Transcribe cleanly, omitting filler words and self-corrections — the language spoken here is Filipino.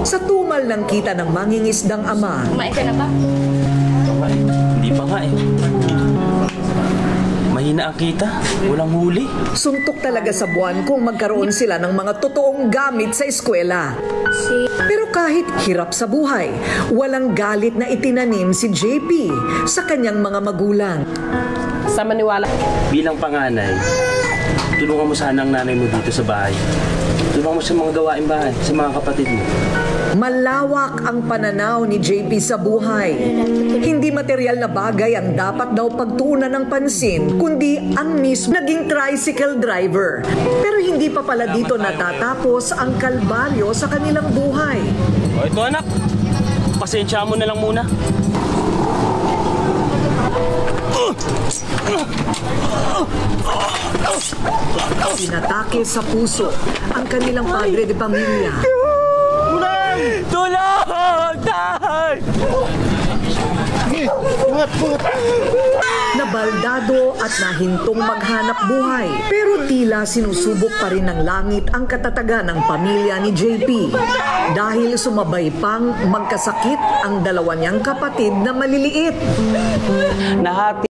Sa tumal ng kita ng mangingisdang ama. Kumain ka na ba? Hindi pa nga eh. Mahina ang kita, walang huli. Suntok talaga sa buwan kung magkaroon sila ng mga totoong gamit sa eskwela. Pero kahit hirap sa buhay, walang galit na itinanim si JP sa kanyang mga magulang. Sa maniwala. Bilang panganay, tulungan mo sana ang nanay mo dito sa bahay. Tulungan mo sa mga gawaing bahay, sa mga kapatid mo. Malawak ang pananaw ni JP sa buhay. Hindi material na bagay ang dapat daw pagtuunan ng pansin, kundi ang mismo naging tricycle driver. Pero hindi pa pala dito natatapos ang kalbaryo sa kanilang buhay. O ito anak, pasensya mo na lang muna. Pinatake sa puso ang kanilang padre de pamilya. Tulong! Tay! Nabaldado at nahintong maghanap buhay. Pero tila sinusubok pa rin ng langit ang katatagan ng pamilya ni JP. Dahil sumabay pang magkasakit ang dalawa niyang kapatid na maliliit. Nahati